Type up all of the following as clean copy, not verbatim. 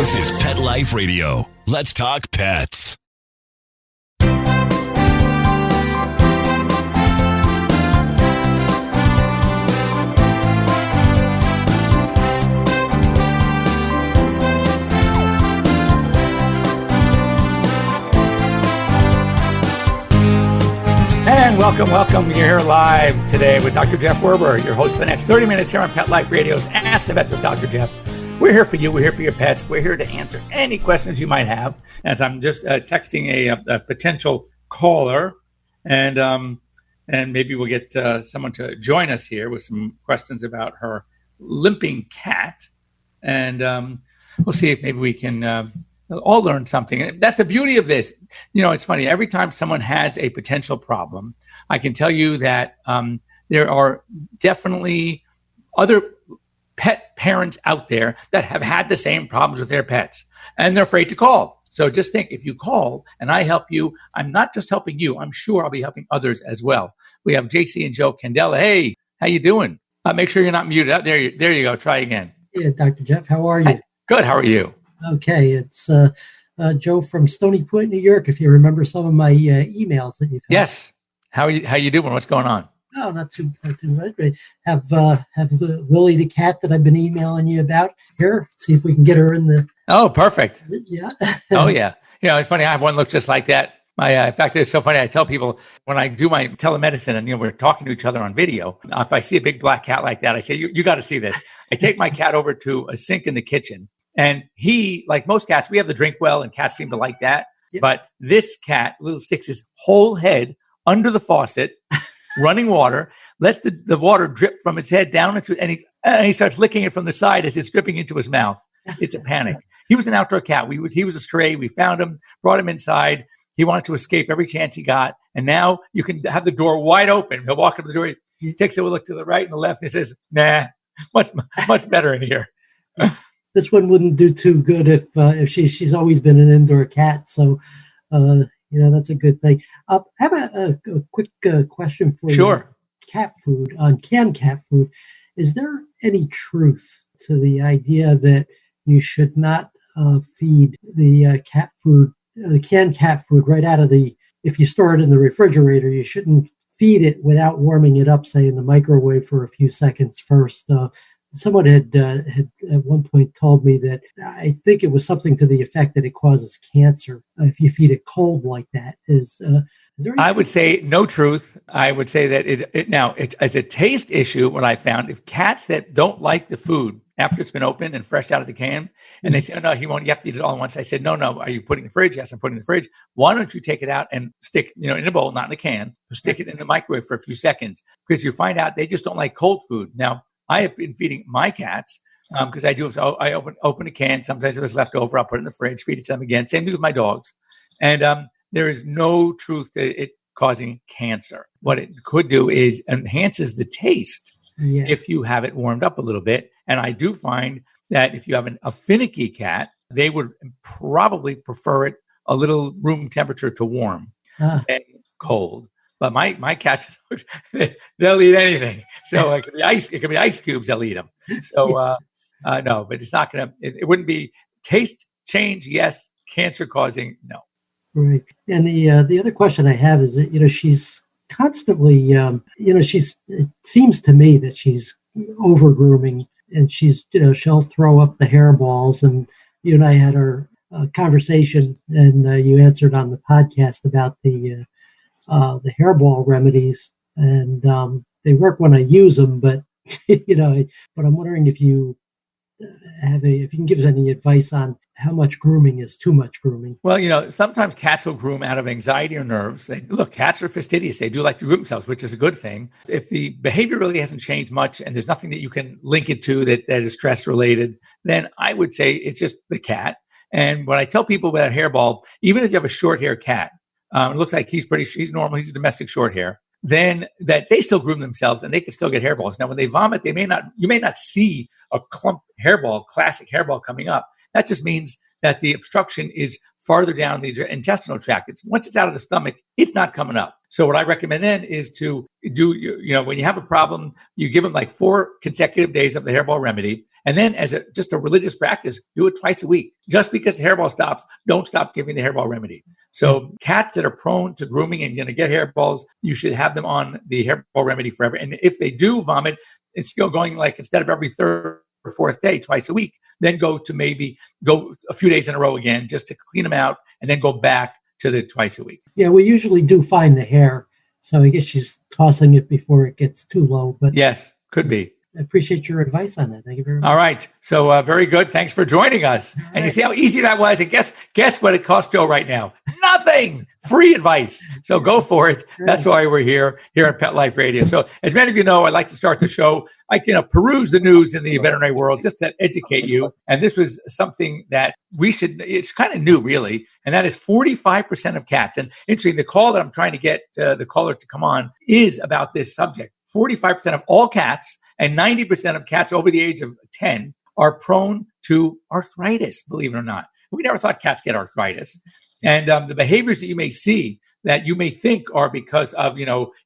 This is Pet Life Radio. Let's talk pets. And welcome. You're here live today with Dr. Jeff Werber, your host for the next 30 minutes here on Pet Life Radio's Ask the Vets with Dr. Jeff. We're here for you. We're here for your pets. We're here to answer any questions you might have. As I'm just texting a potential caller, and maybe we'll get someone to join us here with some questions about her limping cat. And we'll see if maybe we can all learn something. That's the beauty of this. You know, it's funny. Every time someone has a potential problem, I can tell you that there are definitely other pet parents out there that have had the same problems with their pets, and they're afraid to call. So just think, if you call and I help you, I'm not just helping you. I'm sure I'll be helping others as well. We have JC and Joe Candela. Hey, how you doing? Make sure you're not muted. There you go. Try again. Yeah, Dr. Jeff, how are you? Hi. Good. How are you? Okay, it's Joe from Stony Point, New York. If you remember some of my emails that you've had. Yes. How you doing? What's going on? Oh, not too much. Have Lily the cat that I've been emailing you about here. See if we can get her in the. Oh, perfect. Yeah. Oh, yeah. You know, it's funny. I have one look just like that. In fact, it's so funny. I tell people when I do my telemedicine and, we're talking to each other on video, if I see a big black cat like that, I say, you got to see this. I take my cat over to a sink in the kitchen, and he, like most cats, we have the drink well, and cats seem to like that. Yep. But this cat little sticks his whole head under the faucet, running water, lets the water drip from its head down into, and he starts licking it from the side as it's dripping into his mouth. It's a panic. He was an outdoor cat. He was a stray. We found him, brought him inside. He wanted to escape every chance he got. And now you can have the door wide open. He'll walk up to the door. He takes a look to the right and the left. And he says, nah, much better in here. This one wouldn't do too good if she's always been an indoor cat. So, that's a good thing. I have a quick question for you. Sure. Cat food, on canned cat food. Is there any truth to the idea that you should not feed the cat food, the canned cat food right out of if you store it in the refrigerator, you shouldn't feed it without warming it up, say in the microwave for a few seconds first? Someone had at one point told me that I think it was something to the effect that it causes cancer if you feed it cold like that. Is there? I would say no truth. I would say that it's as a taste issue. What I found, if cats that don't like the food after it's been opened and fresh out of the can, and they say, "Oh no, he won't. You have to eat it all at once." I said, "No. Are you putting it in the fridge?" Yes, I'm putting it in the fridge. Why don't you take it out and stick, in a bowl, not in a can, stick it in the microwave for a few seconds, because you find out they just don't like cold food. Now, I have been feeding my cats because I do. So I open a can. Sometimes if it's left over, I'll put it in the fridge, feed it to them again. Same thing with my dogs. And there is no truth to it causing cancer. What it could do is enhances the taste if you have it warmed up a little bit. And I do find that if you have a finicky cat, they would probably prefer it a little room temperature to warm than cold. But my cats, they'll eat anything. So it could be ice cubes, they'll eat them. So no, but it's not going to, it wouldn't be taste change, yes. Cancer causing, no. Right. And the other question I have is that, she's constantly, it seems to me that she's over grooming, and she's, she'll throw up the hairballs. And you and I had our conversation, and you answered on the podcast about the hairball remedies, and they work when I use them, but but I'm wondering if you if you can give us any advice on how much grooming is too much grooming. Well, sometimes cats will groom out of anxiety or nerves. Look, cats are fastidious. They do like to groom themselves, which is a good thing. If the behavior really hasn't changed much and there's nothing that you can link it to that is stress related, then I would say it's just the cat. And when I tell people about hairball, even if you have a short hair cat, it looks like he's normal, he's a domestic short hair, then that they still groom themselves and they can still get hairballs. Now, when they vomit, you may not see a clump hairball, classic hairball coming up. That just means that the obstruction is farther down the intestinal tract. Once it's out of the stomach, it's not coming up. So what I recommend then is to do, when you have a problem, you give them like 4 consecutive days of the hairball remedy. And then as just a religious practice, do it twice a week. Just because the hairball stops, don't stop giving the hairball remedy. So cats that are prone to grooming and going to get hairballs, you should have them on the hairball remedy forever. And if they do vomit, it's still going like instead of every 3rd or 4th day, twice a week, then go a few days in a row again just to clean them out and then go back to the twice a week. Yeah, we usually do find the hair. So I guess she's tossing it before it gets too low. But yes, could be. I appreciate your advice on that. Thank you very much. All right. So very good. Thanks for joining us. All and right. You see how easy that was? And guess what it costs Joe right now? Nothing. Free advice. So go for it. That's why we're here at Pet Life Radio. So as many of you know, I like to start the show. I peruse the news in the veterinary world just to educate you. And this was something that it's kind of new, really. And that is 45% of cats. And interesting, the call that I'm trying to get the caller to come on is about this subject. 45% of all cats and 90% of cats over the age of 10 are prone to arthritis, believe it or not. We never thought cats get arthritis. And the behaviors that you may see that you may think are because of,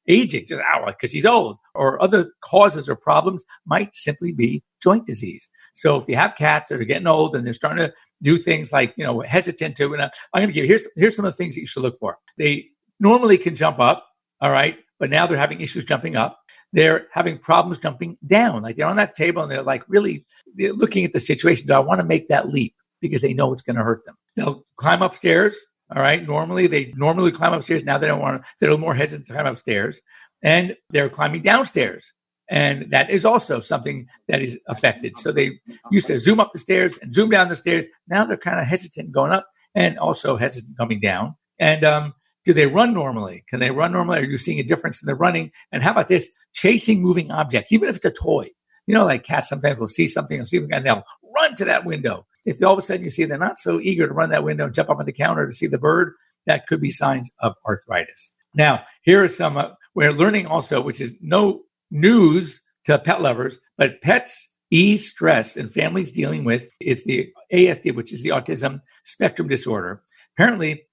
aging, just because he's old, or other causes or problems might simply be joint disease. So if you have cats that are getting old and they're starting to do things like, hesitant to, and I'm going to give you, here's some of the things that you should look for. They normally can jump up, all right, but now they're having issues jumping up. They're having problems jumping down. Like they're on that table and they're looking at the situation. Do I want to make that leap? Because they know it's going to hurt them. They'll climb upstairs. All right. They normally climb upstairs. Now they don't want to, they're a little more hesitant to climb upstairs. And they're climbing downstairs. And that is also something that is affected. So they used to zoom up the stairs and zoom down the stairs. Now they're kind of hesitant going up and also hesitant coming down. And do they run normally? Can they run normally? Are you seeing a difference in the running? And how about this? Chasing moving objects, even if it's a toy. Like cats sometimes will see something and they'll run to that window. If all of a sudden you see they're not so eager to run that window and jump up on the counter to see the bird, that could be signs of arthritis. Now, here are some, we're learning also, which is no news to pet lovers, but pets ease stress and families dealing with, it's the ASD, which is the autism spectrum disorder. Apparently,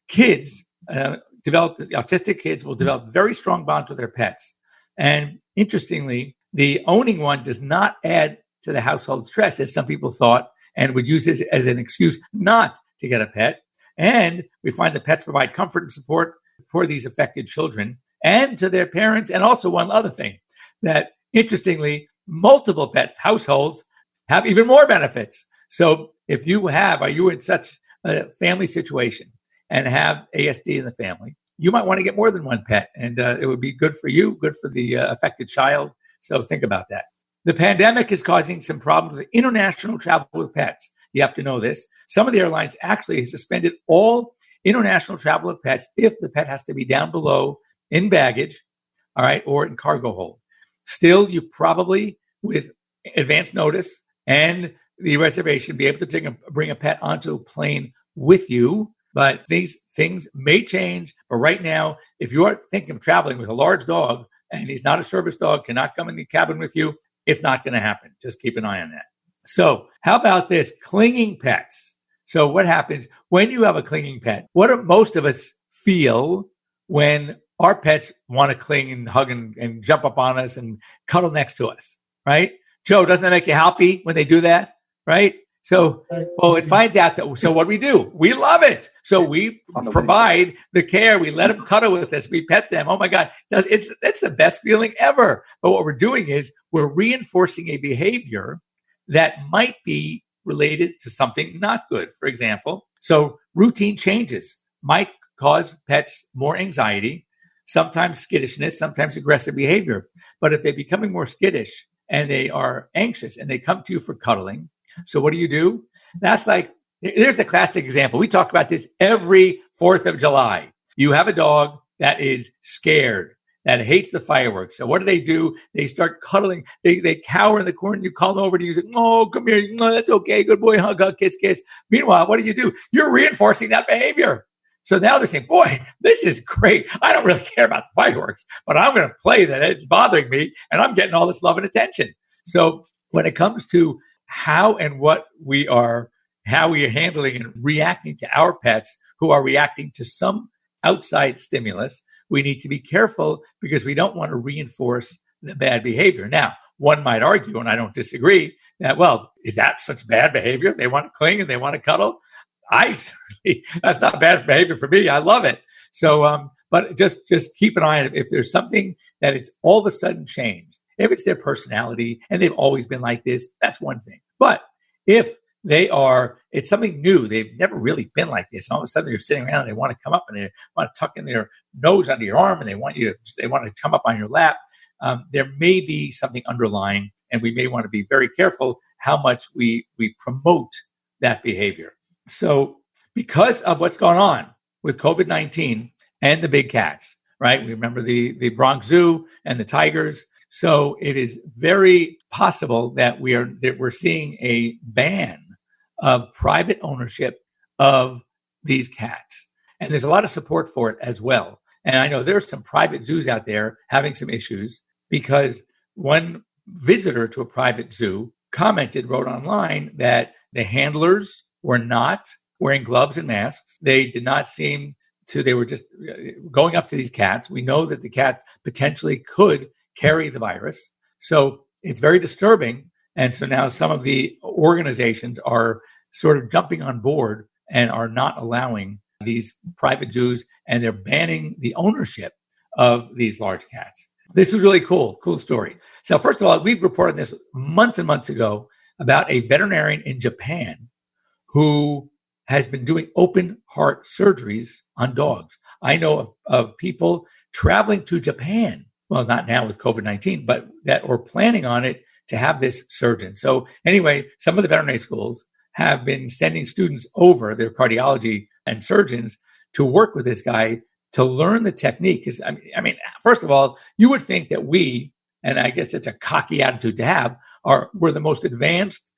autistic kids will develop very strong bonds with their pets. And interestingly, the owning one does not add to the household stress, as some people thought, and would use it as an excuse not to get a pet. And we find that pets provide comfort and support for these affected children and to their parents. And also one other thing, that interestingly, multiple pet households have even more benefits. So if you are you in such a family situation and have ASD in the family, you might want to get more than one pet, and it would be good for you, good for the affected child. So think about that. The pandemic is causing some problems with international travel with pets. You have to know this. Some of the airlines actually suspended all international travel with pets if the pet has to be down below in baggage, all right, or in cargo hold. Still, you probably, with advance notice and the reservation, be able to bring a pet onto a plane with you. But these things may change. But right now, if you are thinking of traveling with a large dog and he's not a service dog, cannot come in the cabin with you, it's not going to happen. Just keep an eye on that. So how about this? Clinging pets. So what happens when you have a clinging pet? What do most of us feel when our pets want to cling and hug and jump up on us and cuddle next to us, right? Joe, doesn't that make you happy when they do that, right? So, it finds out that, so what do? We love it. So we provide the care. We let them cuddle with us. We pet them. Oh my God. It's the best feeling ever. But what we're doing is we're reinforcing a behavior that might be related to something not good. For example, so routine changes might cause pets more anxiety, sometimes skittishness, sometimes aggressive behavior. But if they're becoming more skittish and they are anxious and they come to you for cuddling, so what do? That's like, there's the classic example. We talk about this every 4th of July. You have a dog that is scared, that hates the fireworks. So what do? They start cuddling. They cower in the corner. You call them over to you. Say, oh, come here. No, that's okay. Good boy. Hug, hug, kiss, kiss. Meanwhile, what do? You're reinforcing that behavior. So now they're saying, boy, this is great. I don't really care about the fireworks, but I'm going to play that. It's bothering me, and I'm getting all this love and attention. So when it comes to how and what we are how we are handling and reacting to our pets who are reacting to some outside stimulus. We need to be careful because we don't want to reinforce the bad behavior. Now, one might argue, and I don't disagree, that, well, is that such bad behavior? They want to cling and they want to cuddle. That's not bad behavior for me. I love it. So, but just keep an eye on it. If there's something that it's all of a sudden changed, if it's their personality and they've always been like this, that's one thing. But if it's something new, they've never really been like this. All of a sudden you're sitting around and they want to come up and they want to tuck in their nose under your arm and they want to come up on your lap. There may be something underlying, and we may want to be very careful how much we promote that behavior. So because of what's going on with COVID-19 and the big cats, right? We remember the Bronx Zoo and the tigers. So it is very possible that we're seeing a ban of private ownership of these cats. And there's a lot of support for it as well. And I know there's some private zoos out there having some issues because one visitor to a private zoo wrote online that the handlers were not wearing gloves and masks. They did not seem to, they were just going up to these cats. We know that the cat potentially could carry the virus. So it's very disturbing. And so now some of the organizations are sort of jumping on board and are not allowing these private zoos, and they're banning the ownership of these large cats. This was really cool story. So first of all, we've reported this months and months ago about a veterinarian in Japan who has been doing open heart surgeries on dogs. I know of people traveling to Japan, well, not now with COVID-19, but that are planning on it to have this surgeon. So anyway, some of the veterinary schools have been sending students over, their cardiology and surgeons, to work with this guy to learn the technique. Because I mean, first of all, you would think that we, and I guess it's a cocky attitude to have, we're the most advanced,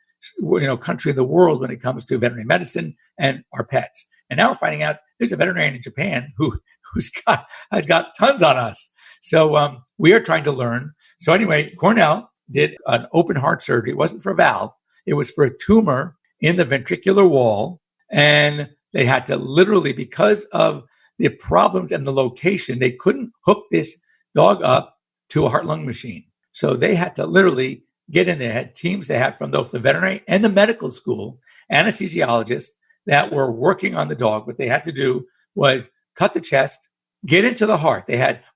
country in the world when it comes to veterinary medicine and our pets. And now we're finding out there's a veterinarian in Japan has got tons on us. So we are trying to learn. So anyway, Cornell did an open heart surgery. It wasn't for a valve. It was for a tumor in the ventricular wall. And they had to literally, because of the problems and the location, they couldn't hook this dog up to a heart-lung machine. So they had to literally get in there. They had teams they had from both the veterinary and the medical school, anesthesiologists that were working on the dog. What they had to do was cut the chest, get into the heart.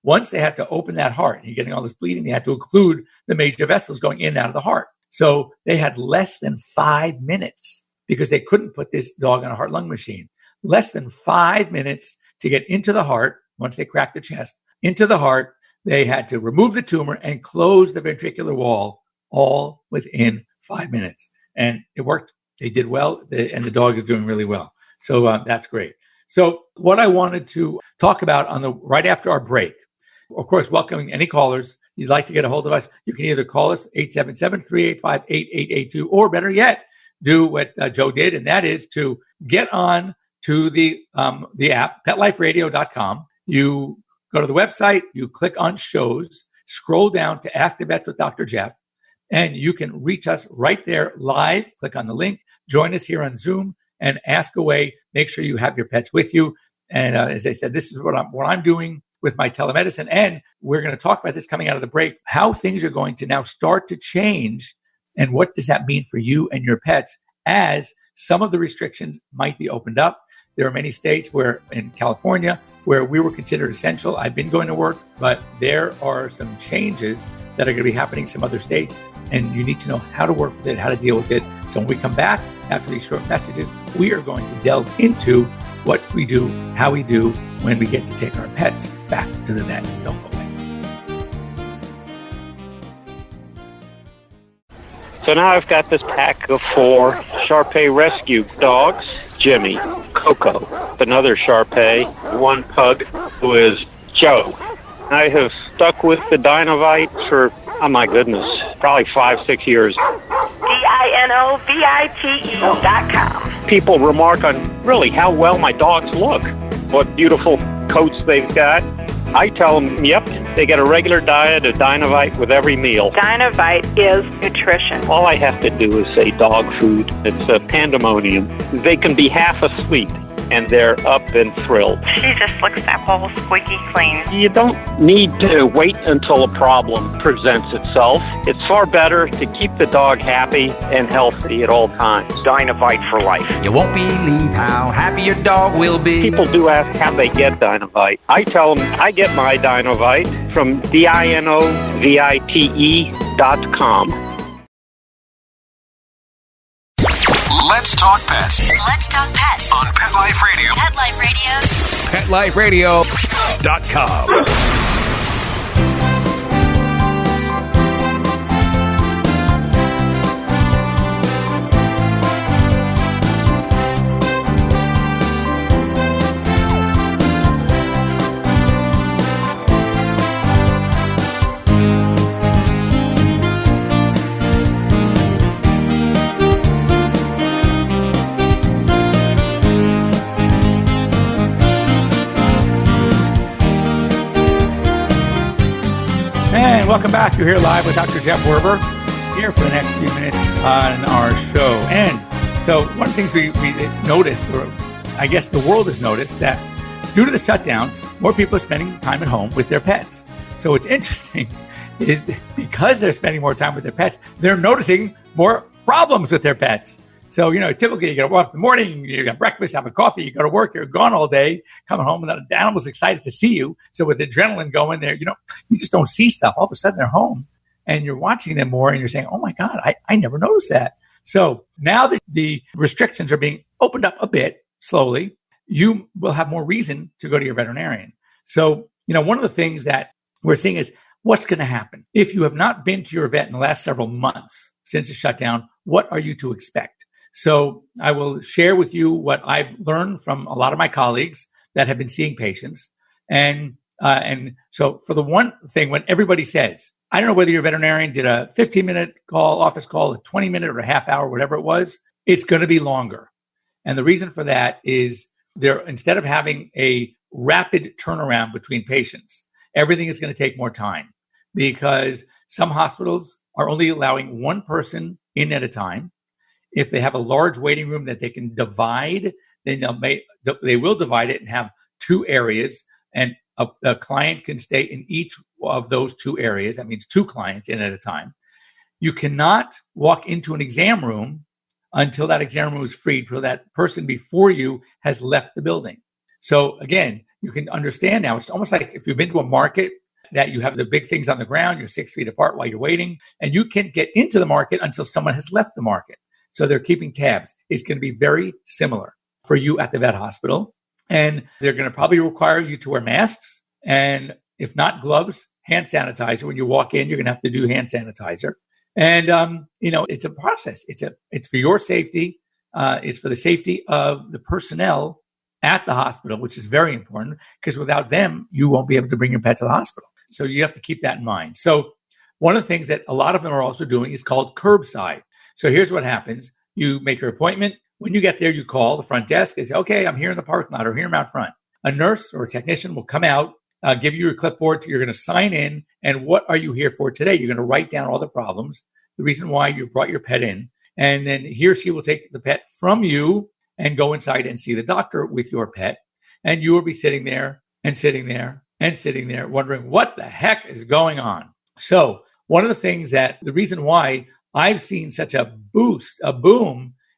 Once they had to open that heart, and you're getting all this bleeding, they had to occlude the major vessels going in and out of the heart. So they had less than 5 minutes because they couldn't put this dog on a heart-lung machine. Less than 5 minutes to get into the heart. Once they cracked the chest, into the heart, they had to remove the tumor and close the ventricular wall, all within 5 minutes. And it worked. They did well, and the dog is doing really well. So that's great. So what I wanted to talk about right after our break, of course, welcoming any callers. You'd like to get a hold of us, you can either call us 877-385-8882, or better yet, do what Joe did, and that is to get on to the app, PetLifeRadio.com. You go to the website, you click on shows, scroll down to Ask the Vets with Dr. Jeff, and you can reach us right there live. Click on the link, join us here on Zoom, and ask away. Make sure you have your pets with you. And as I said, this is what I'm doing with my telemedicine. And we're going to talk about this coming out of the break, how things are going to now start to change. And what does that mean for you and your pets as some of the restrictions might be opened up? There are many states in California, where we were considered essential. I've been going to work, but there are some changes that are going to be happening in some other states. And you need to know how to work with it, how to deal with it. So when we come back after these short messages, we are going to delve into what we do, how we do when we get to take our pets back to the vet. Don't go away. So now I've got this pack of 4 Shar-Pei rescue dogs. Jimmy, Coco, another Shar-Pei, 1 pug who is Joe. I have stuck with the Dinovite for, oh my goodness, probably 5-6 years. DINOVITE.com. People remark on really how well my dogs look, what beautiful coats they've got. I tell them, yep, they get a regular diet of Dynovite with every meal. Dynovite is nutrition. All I have to do is say dog food. It's a pandemonium. They can be half asleep, and they're up and thrilled. She just looks that bowl squeaky clean. You don't need to wait until a problem presents itself. It's far better to keep the dog happy and healthy at all times. Dynovite for life. You won't believe how happy your dog will be. People do ask how they get Dynovite. I tell them I get my Dynovite from DINOVITE.com. Let's talk pets Let's talk pets on Pet Life Radio. Pet Life Radio. PetLifeRadio.com. And welcome back. You're here live with Dr. Jeff Werber here for the next few minutes on our show. And so one of the things we noticed, or I guess the world has noticed, that due to the shutdowns, more people are spending time at home with their pets. So what's interesting is because they're spending more time with their pets, they're noticing more problems with their pets. So, typically you get up in the morning, you got breakfast, have a coffee, you go to work, you're gone all day, coming home, and the animal's excited to see you. So with adrenaline going there, you just don't see stuff. All of a sudden they're home and you're watching them more and you're saying, oh my God, I never noticed that. So now that the restrictions are being opened up a bit slowly, you will have more reason to go to your veterinarian. So, one of the things that we're seeing is what's going to happen. If you have not been to your vet in the last several months since the shutdown, what are you to expect? So I will share with you what I've learned from a lot of my colleagues that have been seeing patients. And so for the one thing, when everybody says, I don't know whether your veterinarian did a 15-minute call, office call, a 20-minute or a half hour, whatever it was, it's going to be longer. And the reason for that is instead of having a rapid turnaround between patients, everything is going to take more time because some hospitals are only allowing one person in at a time. If they have a large waiting room that they can divide, then they will divide it and have two areas, and a client can stay in each of those two areas. That means two clients in at a time. You cannot walk into an exam room until that exam room is freed, until that person before you has left the building. So again, you can understand now, it's almost like if you've been to a market that you have the big things on the ground, you're 6 feet apart while you're waiting, and you can't get into the market until someone has left the market. So they're keeping tabs. It's going to be very similar for you at the vet hospital. And they're going to probably require you to wear masks. And if not gloves, hand sanitizer. When you walk in, you're going to have to do hand sanitizer. And, it's a process. It's for your safety. It's for the safety of the personnel at the hospital, which is very important because without them, you won't be able to bring your pet to the hospital. So you have to keep that in mind. So one of the things that a lot of them are also doing is called curbside. So here's what happens. You make your appointment. When you get there, you call the front desk and say, okay, I'm here in the parking lot or here I'm out front. A nurse or a technician will come out, give you your clipboard. You're going to sign in. And what are you here for today? You're going to write down all the problems, the reason why you brought your pet in. And then he or she will take the pet from you and go inside and see the doctor with your pet. And you will be sitting there and sitting there and sitting there wondering what the heck is going on. So one of the things the reason why I've seen such a boom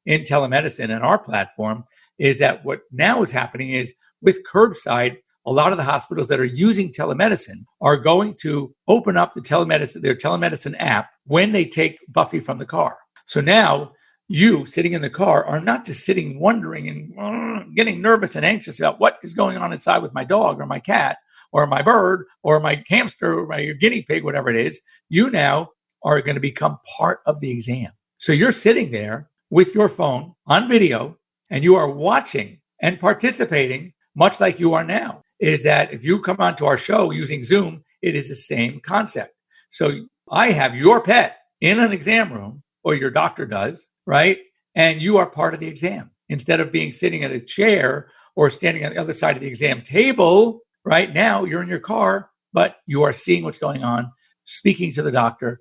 in telemedicine in our platform is that what now is happening is with curbside, a lot of the hospitals that are using telemedicine are going to open up their telemedicine app when they take Buffy from the car. So now you sitting in the car are not just sitting wondering and getting nervous and anxious about what is going on inside with my dog or my cat or my bird or my hamster or my guinea pig, whatever it is. You now are going to become part of the exam. So you're sitting there with your phone on video and you are watching and participating much like you are now. Is that if you come onto our show using Zoom, it is the same concept. So I have your pet in an exam room, or your doctor does, right? And you are part of the exam. Instead of sitting at a chair or standing on the other side of the exam table, right? Now you're in your car, but you are seeing what's going on, speaking to the doctor.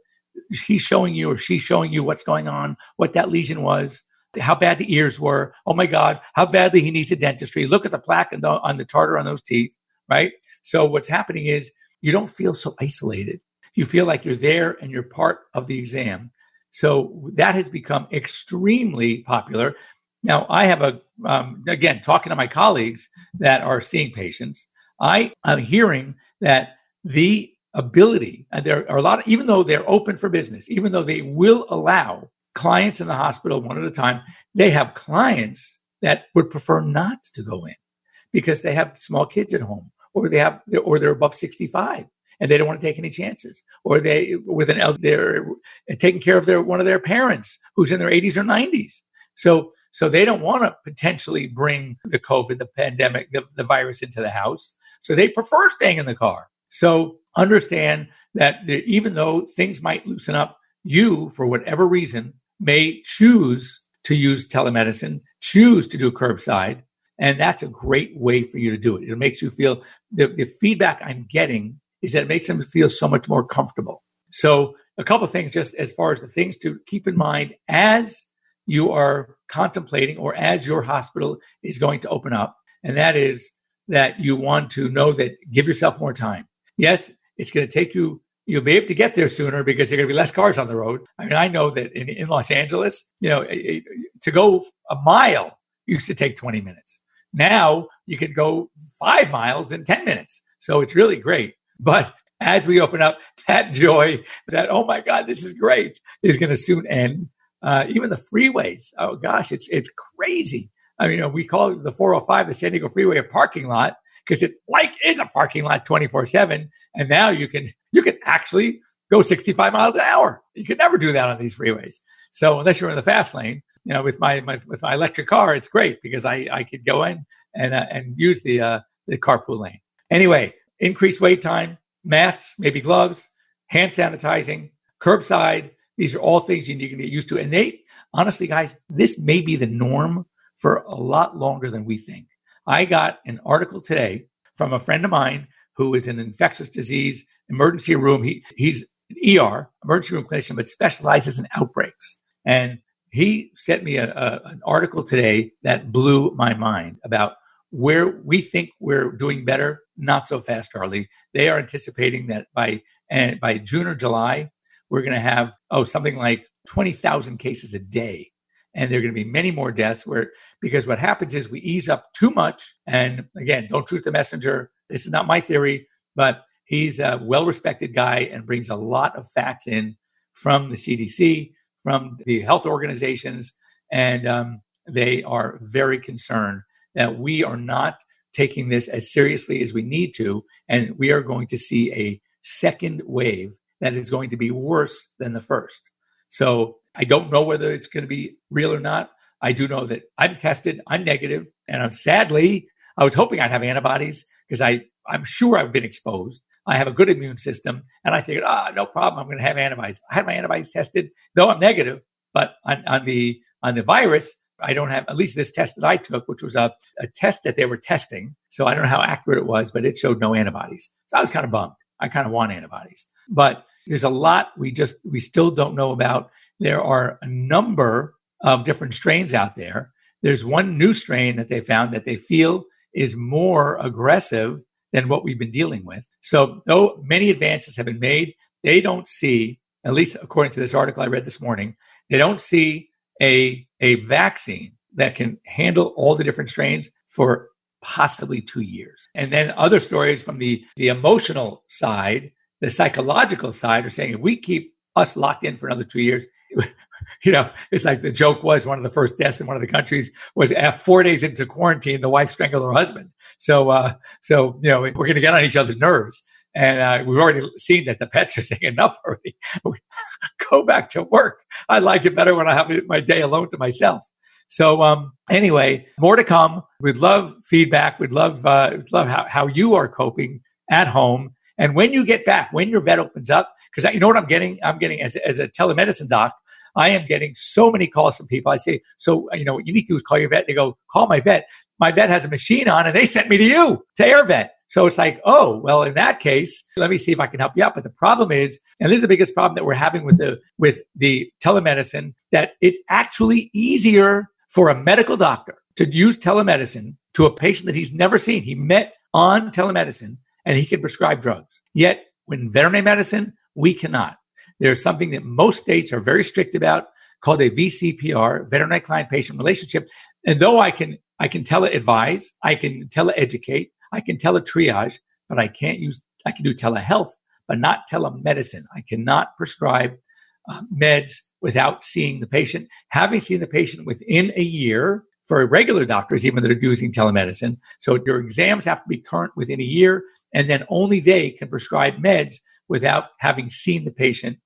He's showing you or she's showing you what's going on, what that lesion was, how bad the ears were. Oh my God, how badly he needs a dentistry. Look at the plaque on the tartar on those teeth, right? So what's happening is you don't feel so isolated. You feel like you're there and you're part of the exam. So that has become extremely popular. Now, I have again, talking to my colleagues that are seeing patients, I am hearing that the ability, and there are a lot of, even though they're open for business, even though they will allow clients in the hospital one at a time, they have clients that would prefer not to go in because they have small kids at home, or they're above 65 and they don't want to take any chances, or they're taking care of one of their parents who's in their 80s or 90s. So they don't want to potentially bring the COVID, the pandemic, the virus into the house. So they prefer staying in the car. So understand that even though things might loosen up, you, for whatever reason, may choose to use telemedicine, choose to do curbside, and that's a great way for you to do it. It makes you feel, the feedback I'm getting is that it makes them feel so much more comfortable. So a couple of things just as far as the things to keep in mind as you are contemplating or as your hospital is going to open up, and that is that you want to know that give yourself more time. Yes, it's going to take you, you'll be able to get there sooner because there are going to be less cars on the road. I mean, I know that in Los Angeles, to go a mile used to take 20 minutes. Now you can go 5 miles in 10 minutes. So it's really great. But as we open up, that joy, that, oh my God, this is great, is going to soon end. Even the freeways, oh gosh, it's crazy. I mean, we call the 405, the San Diego Freeway, a parking lot because it is a parking lot 24/7. And now you can actually go 65 miles an hour. You could never do that on these freeways. So unless you're in the fast lane, with my electric car, it's great because I could go in and use the carpool lane. Anyway, increased wait time, masks, maybe gloves, hand sanitizing, curbside. These are all things you need to get used to. And honestly, guys, this may be the norm for a lot longer than we think. I got an article today from a friend of mine who is an infectious disease emergency room. He's an ER, emergency room clinician, but specializes in outbreaks. And he sent me an article today that blew my mind about where we think we're doing better. Not so fast, Charlie. They are anticipating that by June or July, we're going to have, something like 20,000 cases a day. And there are going to be many more deaths because what happens is we ease up too much. And again, don't shoot the messenger. This is not my theory, but he's a well-respected guy and brings a lot of facts in from the CDC, from the health organizations. And they are very concerned that we are not taking this as seriously as we need to. And we are going to see a second wave that is going to be worse than the first. So I don't know whether it's going to be real or not. I do know that I'm tested, I'm negative, and I was hoping I'd have antibodies because I'm sure I've been exposed. I have a good immune system, and I figured, no problem, I'm going to have antibodies. I had my antibodies tested, though I'm negative, but on the virus, I don't have, at least this test that I took, which was a test that they were testing. So I don't know how accurate it was, but it showed no antibodies. So I was kind of bummed. I kind of want antibodies. But there's a lot we still don't know about. There are a number of different strains out there. There's one new strain that they found that they feel is more aggressive than what we've been dealing with. So though many advances have been made, they don't see, at least according to this article I read this morning, they don't see a vaccine that can handle all the different strains for possibly 2 years. And then other stories from the emotional side, the psychological side, are saying if we keep us locked in for another 2 years, it's like the joke was one of the first deaths in one of the countries was 4 days into quarantine, the wife strangled her husband. So we're going to get on each other's nerves. And we've already seen that the pets are saying enough already. Go back to work. I like it better when I have my day alone to myself. So anyway, more to come. We'd love feedback. We'd love how you are coping at home. And when you get back, when your vet opens up, because you know what I'm getting? I'm getting as a telemedicine doc, I am getting so many calls from people. I say, so, what you need to do is call your vet. They go, call my vet. My vet has a machine on and they sent me to you, to AirVet. So it's like, oh, well, in that case, let me see if I can help you out. But the problem is, and this is the biggest problem that we're having with the telemedicine, that it's actually easier for a medical doctor to use telemedicine to a patient that he's never seen. He met on telemedicine and he can prescribe drugs. Yet when veterinary medicine, we cannot. There's something that most states are very strict about called a VCPR, veterinary client patient relationship. And though I can tele-advise, I can tele-educate, I can tele-triage, but I can do telehealth, but not telemedicine. I cannot prescribe meds without seeing the patient. Having seen the patient within a year for regular doctors, even that are using telemedicine. So your exams have to be current within a year, and then only they can prescribe meds without having seen the patient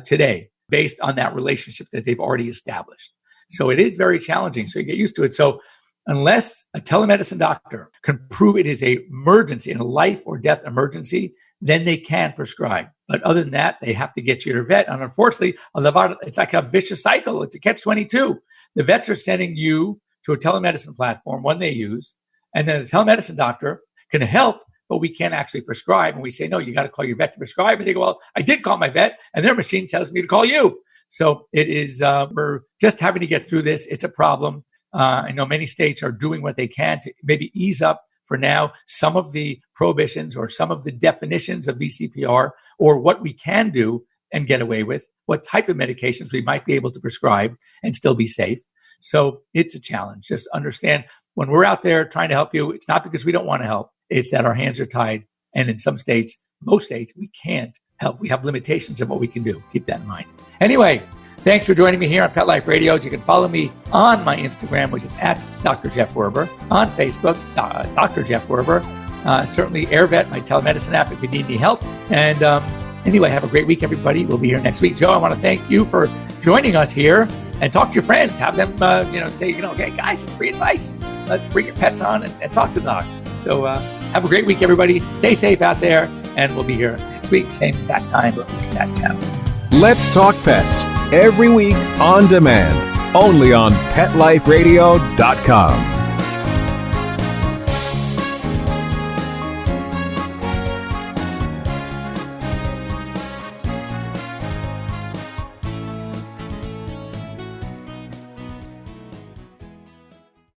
today, based on that relationship that they've already established. So it is very challenging. So you get used to it. So unless a telemedicine doctor can prove it is a emergency, a life or death emergency, then they can prescribe. But other than that, they have to get you to a vet. And unfortunately, it's like a vicious cycle. It's a catch-22. The vets are sending you to a telemedicine platform, one they use, and then the telemedicine doctor can help, but we can't actually prescribe. And we say, no, you got to call your vet to prescribe. And they go, well, I did call my vet, and their machine tells me to call you. So it is, we're just having to get through this. It's a problem. I know many states are doing what they can to maybe ease up for now some of the prohibitions or some of the definitions of VCPR, or what we can do and get away with, what type of medications we might be able to prescribe and still be safe. So it's a challenge. Just understand, when we're out there trying to help you, it's not because we don't want to help. It's that our hands are tied. And in some states, most states, we can't help. We have limitations of what we can do. Keep that in mind. Anyway, thanks for joining me here on Pet Life Radio. You can follow me on my Instagram, which is at Dr. Jeff Werber. On Facebook, Dr. Jeff Werber. Certainly AirVet, my telemedicine app, if you need any help. And anyway, have a great week, everybody. We'll be here next week. Joe, I want to thank you for joining us here. And talk to your friends. Have them, say, okay, guys, free advice. Let's bring your pets on and talk to the doc. So have a great week, everybody. Stay safe out there. And we'll be here next week, same that time, that channel. Let's Talk Pets, every week on demand, only on PetLifeRadio.com.